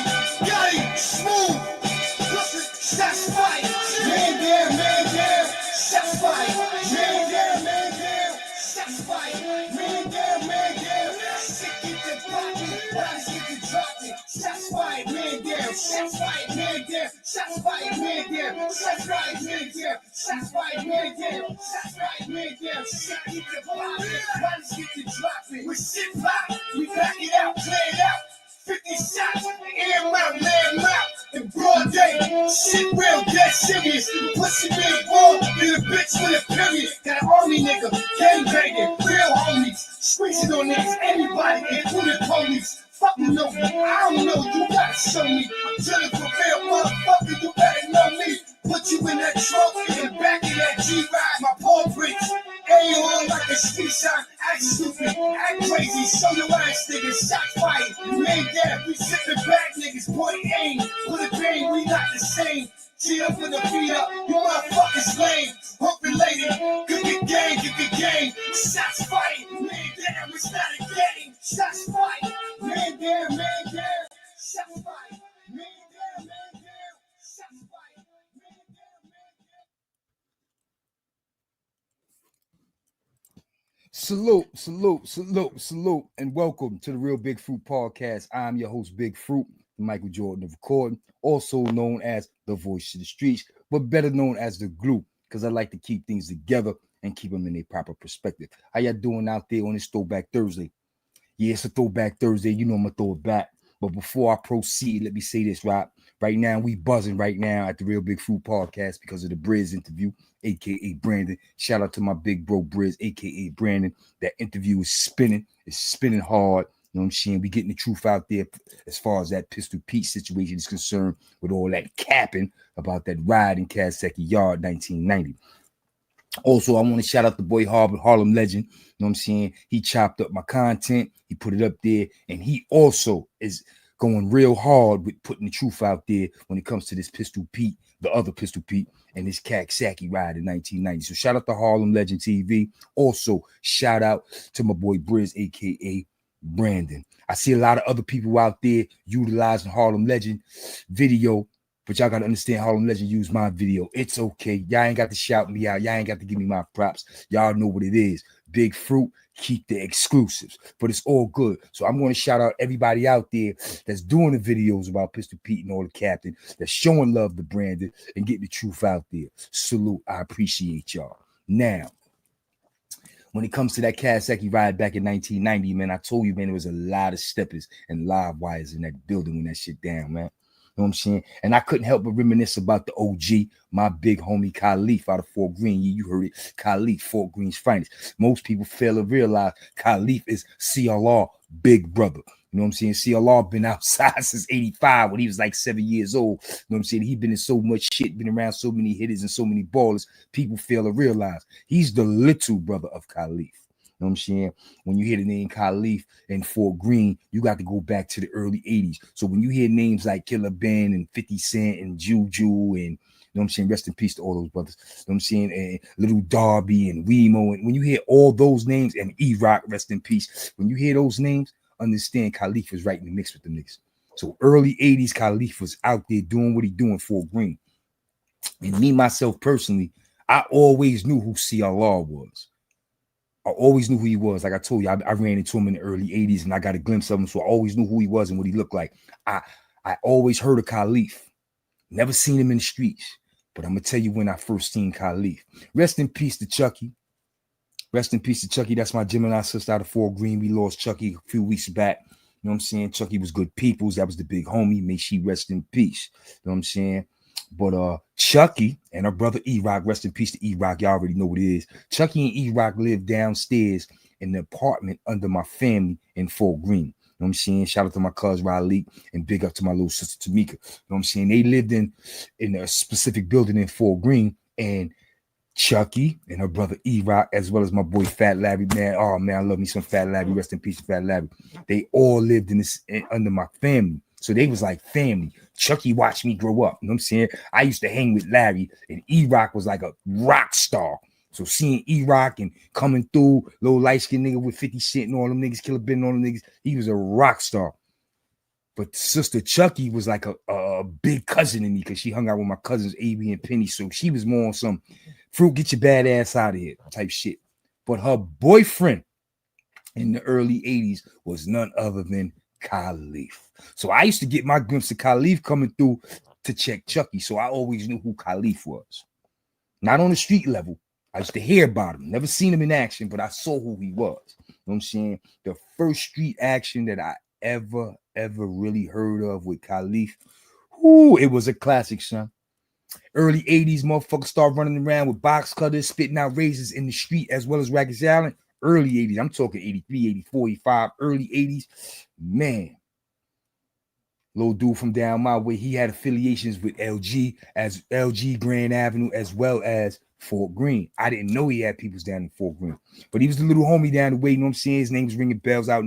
got it, smooth. Shots fired. Man down, shots fired. Man down, shots fired. Man down, shit get the poppin', bodies get the dropping. Shots fired, man down, shots fired, man down, shots fired, man down, shots fired, man down, shots fired, man down, shots fired, man down. Shit get the poppin', bodies get the dropping. We shit pop, we back it out, play it out. 50 shots, air them out, lay them out. In broad day, shit real dead serious. Pussy being born, be a bitch with a period. Got an army nigga, gang banging, real homies. Screeching on niggas, anybody, including police. Fucking know me, I don't know, you gotta show me. I'm chillin' for real, motherfucker, you better know me. Put you in that trunk, in the back of that G-Ride, my paw prints. Ain't on like a street shot, act stupid, act crazy, show your ass niggas, shot fight. Man down, we sippin' back niggas, point aim. Put a bang, we not the same. G up in the beat up, you motherfuckers lame. Hook related, good game. Shots fight, man down, it's not a game. Shots fight, man down, shots fight, man down, shots fight, man down. Salute, and welcome to the Real Big Fruit Podcast. I'm your host, Big Fruit, Michael Jordan of Recording, also known as the Voice of the Streets, but better known as the Glue, because I like to keep things together and keep them in a proper perspective. How y'all doing out there on this Throwback Thursday? Yeah, it's a Throwback Thursday. You know I'm going to throw it back. But before I proceed, let me say this, right? Right now, we buzzing right now at the Real Big Fruit Podcast because of the Briz interview, a.k.a. Brandon. Shout out to my big bro, Briz, a.k.a. Brandon. That interview is spinning. It's spinning hard. You know what I'm saying? We getting the truth out there as far as that Pistol Pete situation is concerned with all that capping about that riot in Kasaki Yard 1990. Also, I want to shout out the boy Harlem Legend. You know what I'm saying? He chopped up my content. He put it up there. And he also is going real hard with putting the truth out there when it comes to this Pistol Pete, the other Pistol Pete, and this Kasaki ride in 1990. So shout out to Harlem Legend TV. Also, shout out to my boy Briz, a.k.a. Brandon. I see a lot of other people out there utilizing Harlem Legend video, but y'all got to understand Harlem Legend used my video. It's okay. Y'all ain't got to shout me out. Y'all ain't got to give me my props. Y'all know what it is. Big Fruit, keep the exclusives, but it's all good. So I'm going to shout out everybody out there that's doing the videos about Pistol Pete and all the captain, that's showing love to Brandon and getting the truth out there. Salute. I appreciate y'all. Now, when it comes to that Kasaki ride back in 1990, man, I told you, man, there was a lot of steppers and live wires in that building when that shit down, man. You know what I'm saying? And I couldn't help but reminisce about the OG, my big homie Khalif out of Fort Greene. You heard it, Khalif, Fort Greene's finest. Most people fail to realize Khalif is CLR big brother. You know what I'm saying? CLR been outside since 85 when he was like 7 years old. You know what I'm saying? He been in so much shit, been around so many hitters and so many ballers. People fail to realize he's the little brother of Khalif. You know what I'm saying? When you hear the name Khalif and Fort Greene, you got to go back to the early 80s. So when you hear names like Killer Ben and 50 Cent and Juju and, you know what I'm saying, rest in peace to all those brothers. You know what I'm saying? And Little Darby and Wemo. And when you hear all those names, and E-Rock, rest in peace. When you hear those names, understand Khalif was right in the mix with the niggas. So early 80s, Khalif was out there doing what he doing for Greene. And me, myself, personally, I always knew who CLR was. I always knew who he was. Like I told you, I ran into him in the early 80s and I got a glimpse of him. So I always knew who he was and what he looked like. I always heard of Khalif. Never seen him in the streets. But I'm going to tell you when I first seen Khalif. Rest in peace to Chucky. Rest in peace to Chucky. That's my Gemini sister out of Fort Greene. We lost Chucky a few weeks back. You know what I'm saying? Chucky was good peoples. That was the big homie. May she rest in peace. You know what I'm saying? But Chucky and her brother E-Rock, rest in peace to E-Rock. Y'all already know what it is. Chucky and E-Rock lived downstairs in the apartment under my family in Fort Greene. You know what I'm saying? Shout out to my cousin Riley and big up to my little sister Tamika. You know what I'm saying? They lived in a specific building in Fort Greene, and Chucky and her brother E-Rock, as well as my boy Fat Larry, man. Oh man, I love me some Fat Larry. Rest in peace to Fat Larry. They all lived in this under my family. So they was like family. Chucky watched me grow up. You know what I'm saying? I used to hang with Larry, and E-Rock was like a rock star. So seeing E-Rock and coming through, little light-skinned nigga with 50 Cent and all them niggas, Killer Ben and all them niggas, he was a rock star. But Sister Chucky was like a big cousin to me because she hung out with my cousins, Avery and Penny. So she was more on some Fruit, get your bad ass out of here type shit. But her boyfriend in the early 80s was none other than Khalif. So I used to get my glimpse of Khalif coming through to check Chucky. So I always knew who Khalif was. Not on the street level. I used to hear about him. Never seen him in action, but I saw who he was. You know what I'm saying? The first street action that I ever really heard of with Khalif, it was a classic, son. Early 80s, motherfuckers start running around with box cutters, spitting out razors in the street, as well as Ragged Allen. Early 80s, I'm talking 83, 84, 85, early 80s. Man, little dude from down my way, he had affiliations with LG, as LG Grand Avenue, as well as Fort Greene. I didn't know he had peoples down in Fort Greene, but he was the little homie down the way, you know what I'm saying? His name was ringing bells out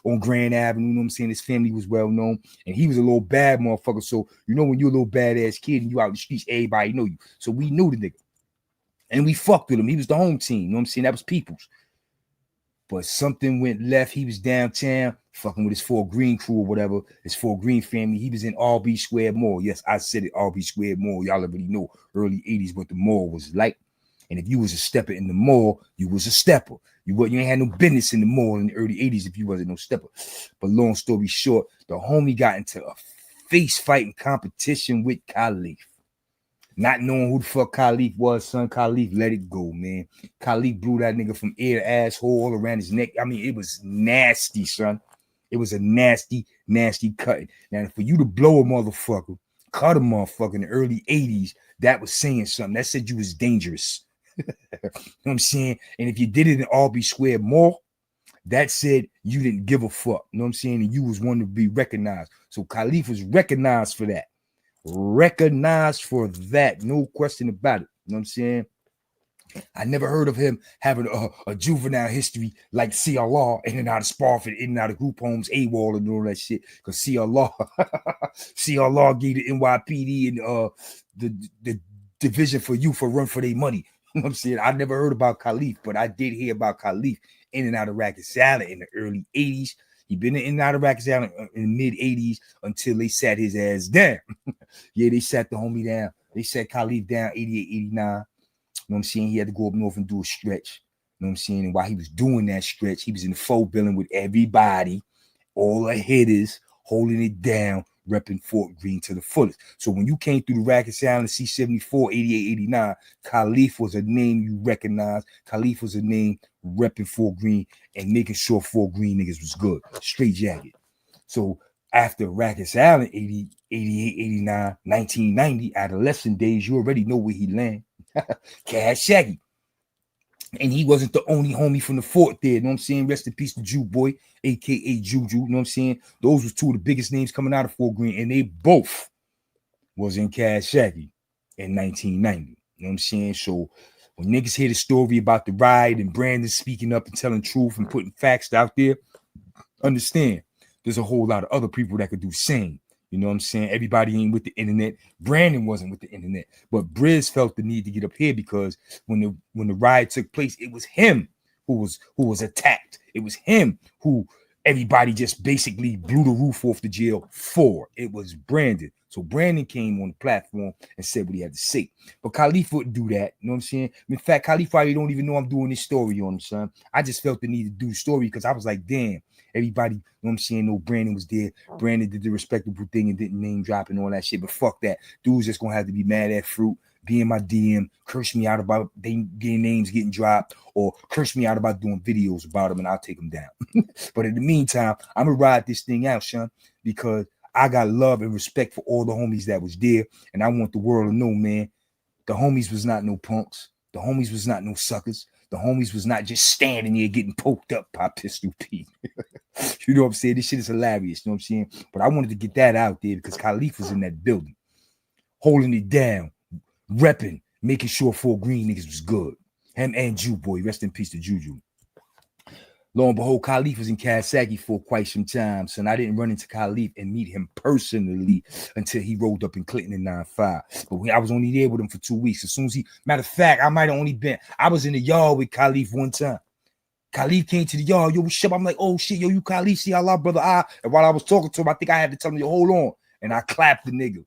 on Grand Avenue, you know what I'm saying? His family was well known, and he was a little bad motherfucker. So, you know, when you're a little badass kid and you out in the streets, everybody know you. So we knew the nigga, and we fucked with him. He was the home team, you know what I'm saying? That was peoples. But something went left. He was downtown fucking with his Fort Greene crew or whatever, his Fort Greene family. He was in RB Square Mall. Yes, I said it, RB Square Mall. Y'all already know early 80s what the mall was like. And if you was a stepper in the mall, you was a stepper. You ain't had no business in the mall in the early 80s if you wasn't no stepper. But long story short, the homie got into a face fighting competition with Khalif. Not knowing who the fuck Khalif was, son. Khalif let it go, man. Khalif blew that nigga from ear to asshole all around his neck. I mean, it was nasty, son. It was a nasty cut. Now, for you to blow a motherfucker, cut a motherfucker in the early 80s, that was saying something. That said you was dangerous. You know what I'm saying? And if you did it in RB Square Mall, that said you didn't give a fuck. You know what I'm saying? And you was one to be recognized. So Khalif was recognized for that. Recognized for that, no question about it. You know what I'm saying? I never heard of him having a juvenile history like CLR in and out of Sparford, in and out of group homes, AWOL, and all that shit. Because CLR gave the NYPD and the division for youth a run for their money. You know what I'm saying? I never heard about Khalif, but I did hear about Khalif in and out of Racket Salad in the early 80s. He been in and out of Racket Salad in the mid 80s until they sat his ass down. Yeah, they sat the homie down. They sat Khalif down 88, 89. You know what I'm saying? He had to go up north and do a stretch. You know what I'm saying? And while he was doing that stretch, he was in the faux building with everybody, all the hitters, holding it down, repping Fort Greene to the fullest. So when you came through the Racket Sound in C-74, 88, 89, Khalif was a name you recognized. Khalif was a name repping Fort Greene and making sure Fort Greene niggas was good. Straight jacket. So after Racket Island, 80, 88, 89, 1990, adolescent days, you already know where he landed. Cash Shaggy. And he wasn't the only homie from the fort there. You know what I'm saying? Rest in peace to Jew Boy, a.k.a. Juju. You know what I'm saying? Those was two of the biggest names coming out of Fort Greene. And they both was in Cash Shaggy in 1990. You know what I'm saying? So when niggas hear the story about the riot and Brandon speaking up and telling truth and putting facts out there, understand there's a whole lot of other people that could do same. You know what I'm saying? Everybody ain't with the internet. Brandon wasn't with the internet, but Briz felt the need to get up here because when the riot took place, it was him who was attacked. It was him who everybody just basically blew the roof off the jail for. It was Brandon. So Brandon came on the platform and said what he had to say. But Khalif wouldn't do that. You know what I'm saying? In fact, Khalif probably don't even know I'm doing this story on him, son. I just felt the need to do the story because I was like, damn, everybody, you know what I'm saying? No, Brandon was there. Brandon did the respectable thing and didn't name drop and all that shit. But fuck that. Dude's just gonna have to be mad at Fruit, be in my DM, curse me out about their names getting dropped, or curse me out about doing videos about them, and I'll take them down. But in the meantime, I'm gonna ride this thing out, son, because I got love and respect for all the homies that was there, and I want the world to know, man, the homies was not no punks. The homies was not no suckers. The homies was not just standing there getting poked up by Pistol Pete. You know what I'm saying? This shit is hilarious. You know what I'm saying? But I wanted to get that out there because Khalif was in that building, holding it down, repping, making sure Fort Greene niggas was good. Him and Jew Boy. Rest in peace to Juju. Lo and behold, Khalif was in Kasaki for quite some time. So I didn't run into Khalif and meet him personally until he rolled up in Clinton in 9-5. But I was only there with him for 2 weeks. As soon as matter of fact, I might have only been, I was in the yard with Khalif one time. Khalif came to the yard, yo, what's up? I'm like, oh shit, yo, you Khalif, see Allah, brother. And while I was talking to him, I think I had to tell him, yo, hold on. And I clapped the nigga.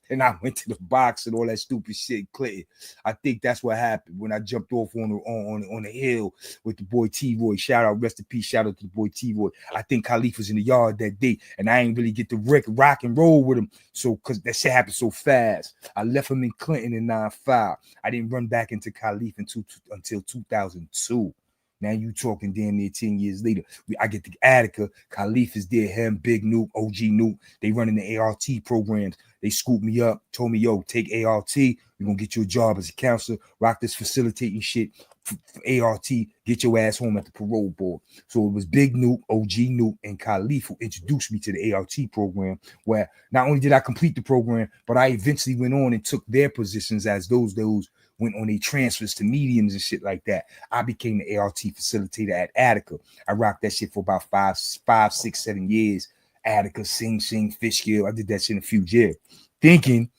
And I went to the box and all that stupid shit, Clinton. I think that's what happened when I jumped off on the hill with the boy T-Roy. Shout out, rest in peace, shout out to the boy T-Roy. I think Khalif was in the yard that day, and I ain't really get to rock and roll with him. So, because that shit happened so fast. I left him in Clinton in 9-5. I didn't run back into Khalif until 2002. Now you talking damn near 10 years later. I get to Attica. Khalif is there, him, Big Nuke, OG Nuke. They running the ART programs. They scooped me up, told me, yo, take ART. We're going to get you a job as a counselor, rock this facilitating shit for ART, get your ass home at the parole board. So it was Big Nuke, OG Nuke, and Khalif who introduced me to the ART program, where not only did I complete the program, but I eventually went on and took their positions as those went on their transfers to mediums and shit like that. I became the ART facilitator at Attica. I rocked that shit for about 5, 6, 7 years. Attica, Sing Sing, Fishkill. I did that shit in a few years, thinking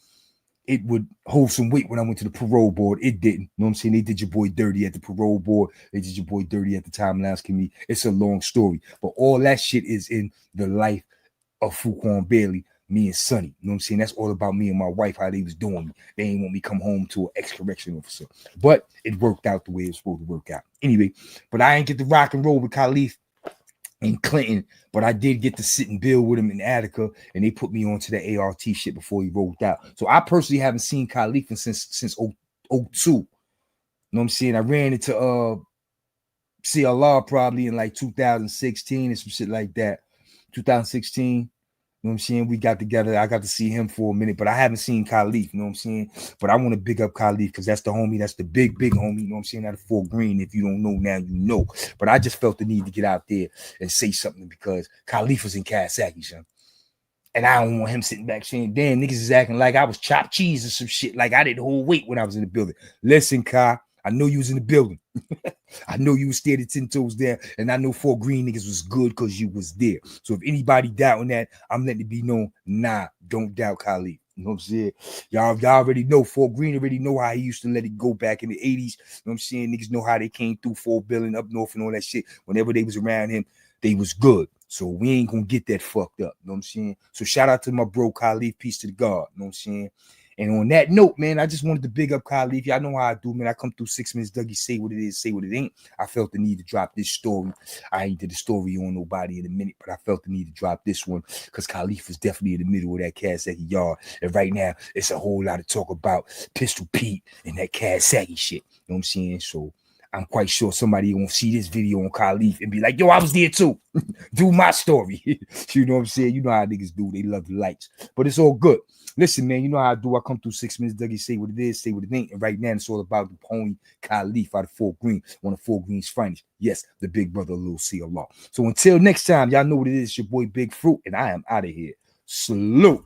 it would hold some weight when I went to the parole board. It didn't. You know what I'm saying? They did your boy dirty at the parole board. They did your boy dirty at the time last committee. It's a long story. But all that shit is in the life of Fuquan Bailey, me and Sonny. You know what I'm saying? That's all about me and my wife, how they was doing me. They ain't want me come home to an ex-correction officer. But it worked out the way it was supposed to work out. Anyway, but I ain't get to rock and roll with Khalif in Clinton, but I did get to sit and build with him in Attica, and they put me onto the ART shit before he rolled out. So I personally haven't seen Khalif since 02. You know what I'm saying? I ran into CLR probably in like 2016 and some shit like that. 2016. You know what I'm saying? We got together. I got to see him for a minute, but I haven't seen Khalif. You know what I'm saying? But I want to big up Khalif because that's the homie. That's the big homie. You know what I'm saying? Out of Fort Greene. If you don't know now, you know. But I just felt the need to get out there and say something because Khalif was in Kasaki, son. And I don't want him sitting back saying, damn, niggas is acting like I was chopped cheese or some shit. Like I didn't hold weight when I was in the building. Listen, Kai, I know you was in the building. I know you was standing 10 toes there, and I know Fort Greene niggas was good because you was there. So if anybody doubting that, I'm letting it be known, nah, don't doubt Khalif. You know what I'm saying? Y'all already know. Fort Greene already know how he used to let it go back in the 80s. You know what I'm saying? Niggas know how they came through Fort Bill and up north and all that shit. Whenever they was around him, they was good. So we ain't gonna get that fucked up. You know what I'm saying? So shout out to my bro Khalif, peace to the God. You know what I'm saying? And on that note, man, I just wanted to big up Khalif. Y'all know how I do, man. I come through 6 minutes, Dougie, say what it is, say what it ain't. I felt the need to drop this story. I ain't did a story on nobody in a minute, but I felt the need to drop this one because Khalif was definitely in the middle of that Kasaki yard. And right now, it's a whole lot to talk about Pistol Pete and that Kasaki shit. You know what I'm saying? So I'm quite sure somebody gonna see this video on Khalif and be like, yo, I was there too. Do my story. You know what I'm saying? You know how niggas do. They love the lights. But it's all good. Listen, man, you know how I do. I come through 6 minutes, Dougie, say what it is, say what it ain't. And right now, it's all about the pony Khalif out of Fort Greene, one of Fort Greene's finest. Yes, the big brother, Lil CLR. So until next time, y'all know what it is. It's your boy Big Fruit, and I am out of here. Salute.